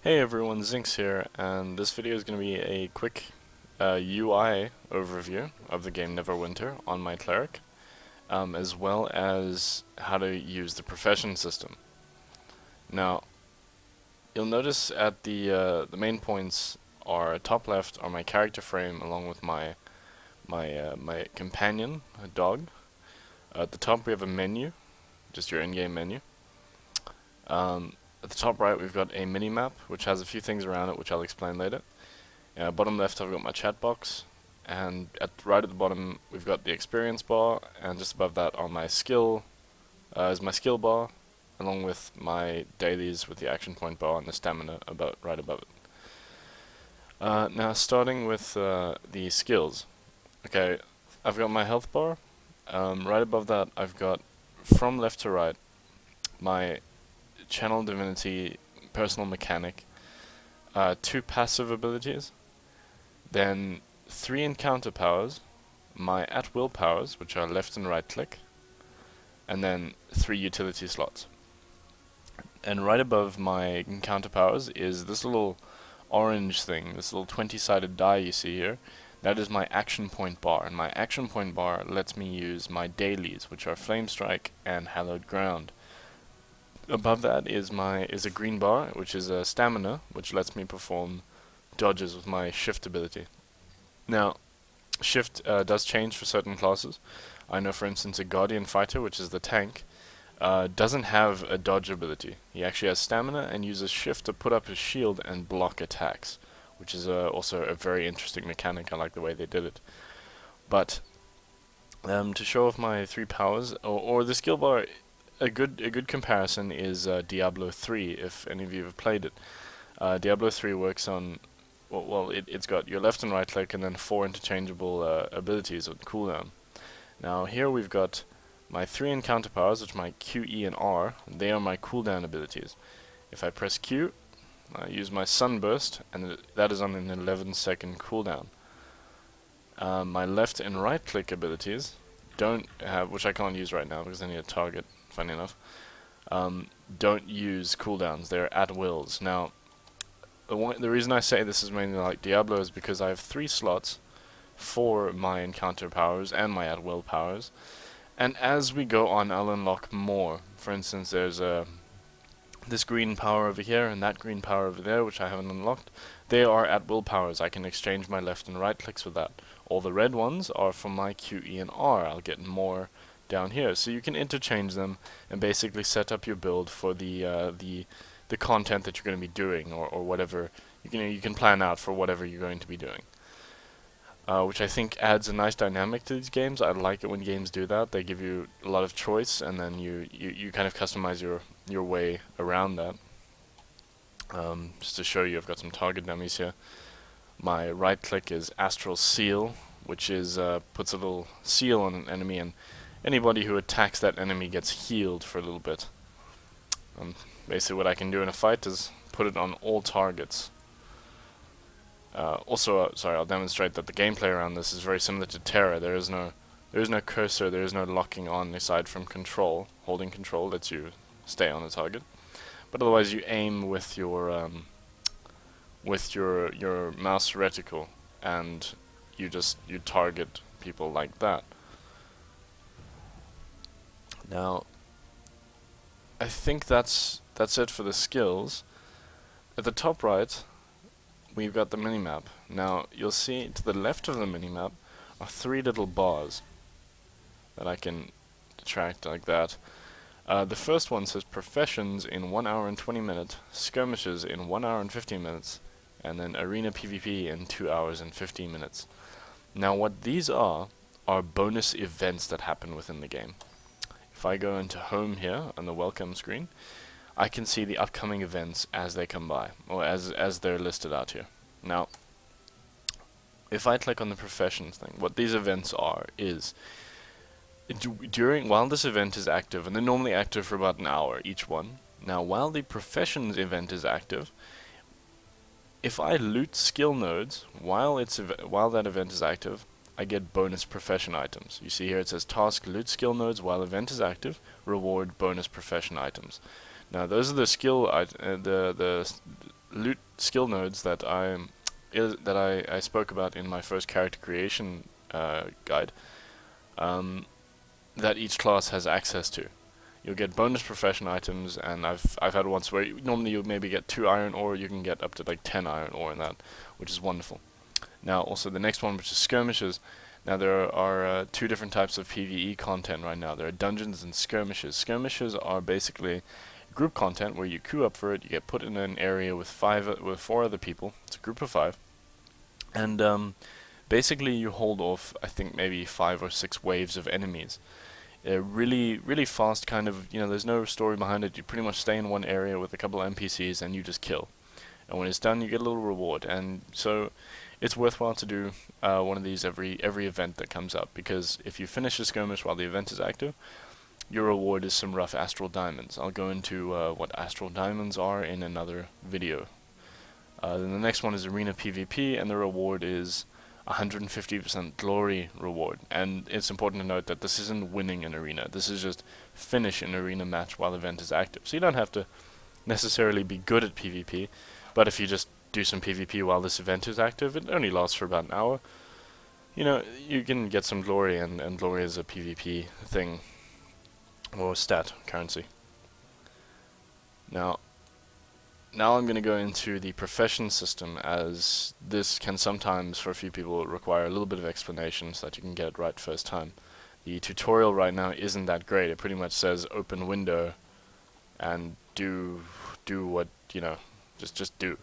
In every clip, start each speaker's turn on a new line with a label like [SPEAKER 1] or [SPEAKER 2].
[SPEAKER 1] Hey everyone, Zinx here, and this video is going to be a quick UI overview of the game Neverwinter on my cleric, as well as how to use the profession system. Now, you'll notice at the main points are top left are my character frame along with my companion, a dog. At the top we have a menu, just your in-game menu. At the top right we've got a mini-map which has a few things around it which I'll explain later. Bottom left I've got my chat box, and right at the bottom we've got the experience bar, and just above that on my skill is my skill bar, along with my dailies with the action point bar and the stamina right above it. Now starting with the skills. Okay, I've got my health bar. Right above that I've got, from left to right, my Channel Divinity personal mechanic, 2 passive abilities, then 3 encounter powers, my at-will powers, which are left and right click, and then 3 utility slots. And right above my encounter powers is this little orange thing, this little 20-sided die you see here. That is my action point bar, and my action point bar lets me use my dailies, which are Flame Strike and Hallowed Ground. Above that is a green bar, which is a stamina, which lets me perform dodges with my shift ability. Now, shift does change for certain classes. I know, for instance, a Guardian Fighter, which is the tank, doesn't have a dodge ability. He actually has stamina and uses shift to put up his shield and block attacks, which is also a very interesting mechanic. I like the way they did it. But to show off my 3 powers, or the skill bar, a good comparison is Diablo 3, if any of you have played it. Diablo 3 works on, it's got your left and right click and then 4 interchangeable abilities on cooldown. Now here we've got my 3 encounter powers, which are my Q, E, and R. They are my cooldown abilities. If I press Q, I use my Sunburst, and that is on an 11-second cooldown. My left and right click abilities don't have, which I can't use right now because I need a target, funny enough, don't use cooldowns. They're at wills. Now, the reason I say this is mainly like Diablo is because I have 3 slots for my encounter powers and my at will powers, and as we go on I'll unlock more. For instance, there's this green power over here and that green power over there, which I haven't unlocked. They are at will powers. I can exchange my left and right clicks with that. All the red ones are from my Q, E, and R. I'll get more down here, so you can interchange them and basically set up your build for the content that you're going to be doing, or whatever you can plan out for whatever you're going to be doing. Which I think adds a nice dynamic to these games. I like it when games do that. They give you a lot of choice, and then you kind of customize your way around that. Just to show you, I've got some target dummies here. My right click is Astral Seal, which is puts a little seal on an enemy, and anybody who attacks that enemy gets healed for a little bit. Basically what I can do in a fight is put it on all targets. Sorry, I'll demonstrate that the gameplay around this is very similar to Terra. There is no cursor, there is no locking on aside from control. Holding control lets you stay on the target, but otherwise you aim with your mouse reticle, and you target people like that. Now, I think that's it for the skills. At the top right, we've got the minimap. Now, you'll see to the left of the minimap are 3 little bars that I can detract like that. The first one says Professions in 1 hour and 20 minutes, Skirmishes in 1 hour and 15 minutes, and then Arena PvP in 2 hours and 15 minutes. Now, what these are bonus events that happen within the game. If I go into Home here on the welcome screen, I can see the upcoming events as they come by, or as they're listed out here. Now, if I click on the Professions thing, what these events are is, while this event is active, and they're normally active for about an hour each one. Now, while the Professions event is active, if I loot skill nodes while that event is active, I get bonus profession items. You see here it says task loot skill nodes while event is active, reward bonus profession items. Now those are the skill loot skill nodes that I spoke about in my first character creation guide, um, that each class has access to. You'll get bonus profession items, and I've had once where normally you'll maybe get 2 iron ore, you can get up to like 10 iron ore in that, which is wonderful. Now also the next one, which is skirmishes. Now there are 2 different types of PvE content right now. There are dungeons and skirmishes. Skirmishes are basically group content where you queue up for it, you get put in an area with 4 other people. It's a group of 5, and basically you hold off, I think, maybe 5 or 6 waves of enemies. Really, really fast kind of, there's no story behind it. You pretty much stay in one area with a couple of NPCs and you just kill. And when it's done, you get a little reward. And so it's worthwhile to do one of these every event that comes up, because if you finish a skirmish while the event is active, your reward is some rough astral diamonds. I'll go into what astral diamonds are in another video. Then the next one is arena PvP, and the reward is 150% glory reward. And it's important to note that this isn't winning an arena. This is just finish an arena match while the event is active. So you don't have to necessarily be good at PvP, but if you just do some PvP while this event is active, it only lasts for about an hour. You can get some glory, and glory is a PvP thing, or stat currency. Now I'm going to go into the profession system, as this can sometimes, for a few people, require a little bit of explanation so that you can get it right first time. The tutorial right now isn't that great. It pretty much says open window and do what, just do.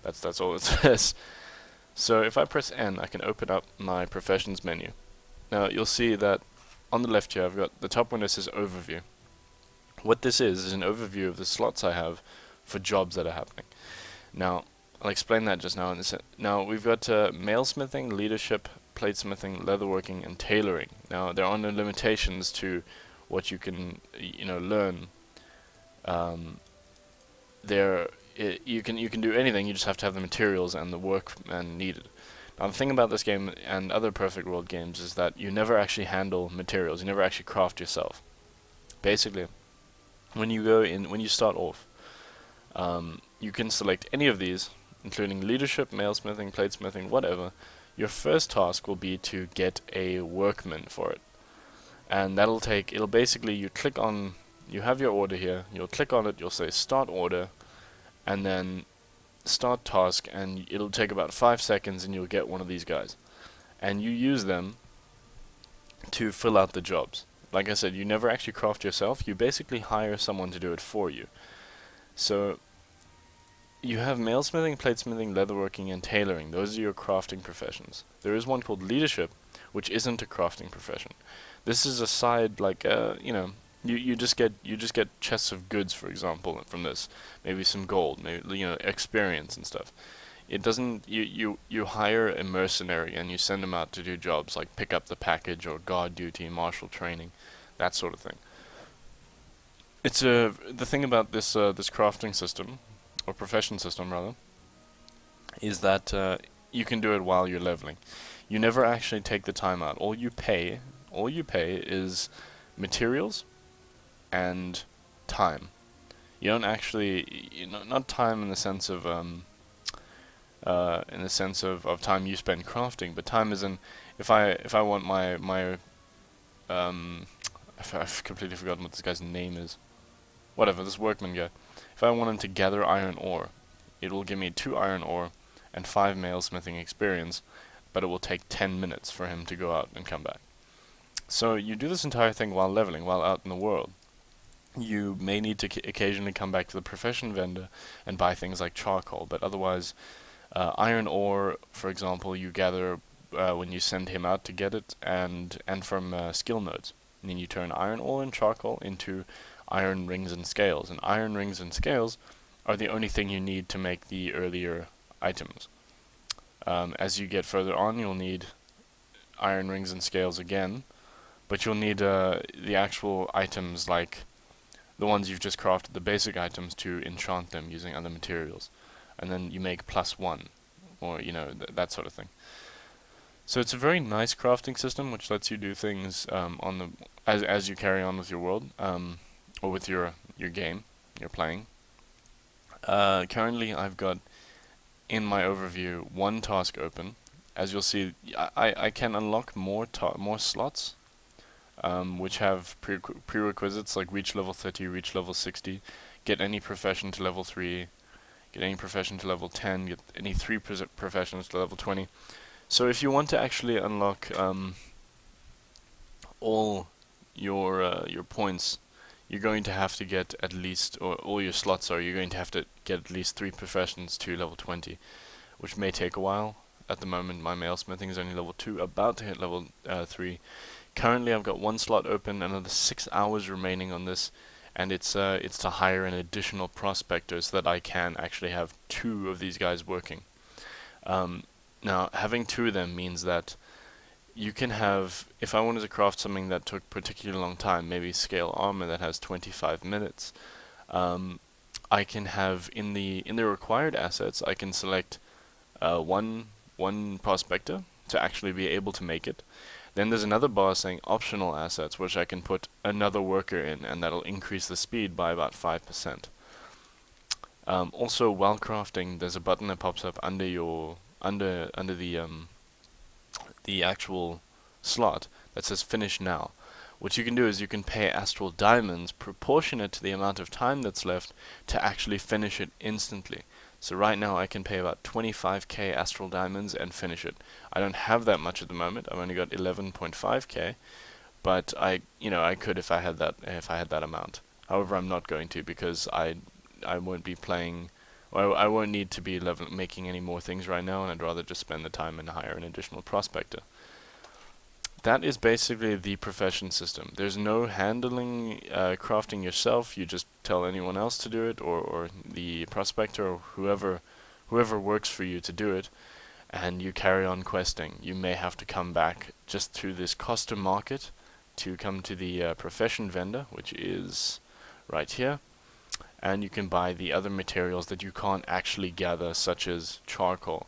[SPEAKER 1] That's all it says. So if I press N, I can open up my professions menu. Now you'll see that on the left here I've got the top window says overview. What this is an overview of the slots I have for jobs that are happening. Now, I'll explain that just now. Now, we've got mailsmithing, leadership, platesmithing, leatherworking, and tailoring. Now, there are no limitations to what you can, learn. You can do anything. You just have to have the materials and the workmen needed. Now, the thing about this game and other Perfect World games is that you never actually handle materials. You never actually craft yourself. Basically, when you start off, you can select any of these, including leadership, mailsmithing, platesmithing, whatever. Your first task will be to get a workman for it. And it'll basically, you have your order here, you'll click on it, you'll say start order, and then start task, and it'll take about 5 seconds and you'll get one of these guys. And you use them to fill out the jobs. Like I said, you never actually craft yourself, you basically hire someone to do it for you. So you have mailsmithing, platesmithing, leatherworking, and tailoring. Those are your crafting professions. There is one called leadership, which isn't a crafting profession. This is a side, like you just get chests of goods, for example, from this. Maybe some gold, maybe experience and stuff. It doesn't. You hire a mercenary and you send them out to do jobs like pick up the package or guard duty, martial training, that sort of thing. The thing about this crafting system, or profession system rather, is that you can do it while you're leveling. You never actually take the time out. All you pay is materials and time. You don't actually, not time in the sense of time you spend crafting, but time is in, if I want I've completely forgotten what this guy's name is. Whatever, this workman guy. If I want him to gather iron ore, it will give me 2 iron ore and 5 mailsmithing experience, but it will take 10 minutes for him to go out and come back. So you do this entire thing while leveling, while out in the world. You may need to occasionally come back to the profession vendor and buy things like charcoal, but otherwise, iron ore, for example, you gather when you send him out to get it, and from skill nodes. And then you turn iron ore and charcoal into iron rings and scales, and iron rings and scales are the only thing you need to make the earlier items. As you get further on, you'll need iron rings and scales again, but you'll need the actual items, like the ones you've just crafted, the basic items, to enchant them using other materials, and then you make +1, or that sort of thing. So it's a very nice crafting system, which lets you do things as you carry on with your world, or with your game you're playing. Currently, I've got in my overview one task open. As you'll see, I can unlock more slots, which have prerequisites like reach level 30, reach level 60, get any profession to level 3, get any profession to level 10, get any 3 professions to level 20. So if you want to actually unlock all your points, you're going to have to get at least, or all your slots are, you're going to have to get at least 3 professions to level 20, which may take a while. At the moment, my mailsmithing is only level 2, about to hit level 3. Currently, I've got 1 slot open, another 6 hours remaining on this, and it's to hire an additional prospector so that I can actually have 2 of these guys working. Now, having 2 of them means that you can have, if I wanted to craft something that took particularly long time, maybe scale armor that has 25 minutes, I can have in the required assets, I can select one prospector to actually be able to make it. Then there's another bar saying optional assets, which I can put another worker in, and that'll increase the speed by about 5%. Also, while crafting, there's a button that pops up under the actual slot that says finish now. What you can do is you can pay astral diamonds proportionate to the amount of time that's left to actually finish it instantly. So right now I can pay about 25k astral diamonds and finish it. I don't have that much at the moment. I've only got 11.5k, but I could if I had that amount. However, I'm not going to, because I won't be playing. Well, I won't need to be making any more things right now, and I'd rather just spend the time and hire an additional prospector. That is basically the profession system. There's no handling crafting yourself. You just tell anyone else to do it, or the prospector, or whoever works for you to do it, and you carry on questing. You may have to come back just through this custom market to come to the profession vendor, which is right here, and you can buy the other materials that you can't actually gather, such as charcoal.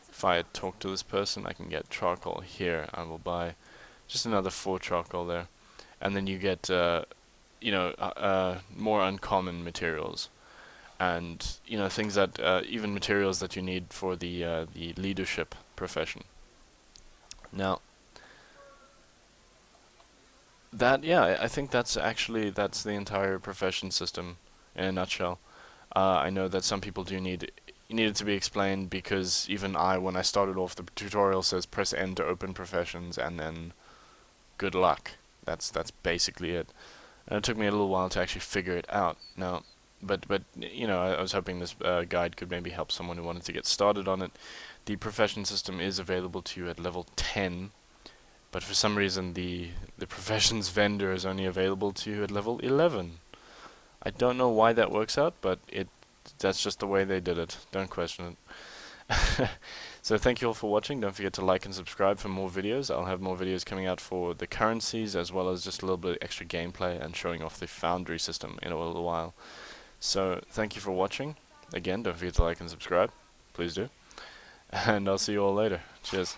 [SPEAKER 1] If I talk to this person, I can get charcoal here. I will buy just another 4 charcoal there, and then you get more uncommon materials, and things that even materials that you need for the leadership profession. Now, I think that's the entire profession system in a nutshell. I know that some people need it to be explained, because even when I started off, the tutorial says press N to open professions, and then good luck. That's basically it. And it took me a little while to actually figure it out. Now, but I was hoping this guide could maybe help someone who wanted to get started on it. The profession system is available to you at level 10, but for some reason the professions vendor is only available to you at level 11. I don't know why that works out, but that's just the way they did it. Don't question it. So thank you all for watching. Don't forget to like and subscribe for more videos. I'll have more videos coming out for the currencies, as well as just a little bit extra gameplay and showing off the foundry system in a little while. So thank you for watching. Again, don't forget to like and subscribe. Please do. And I'll see you all later. Cheers.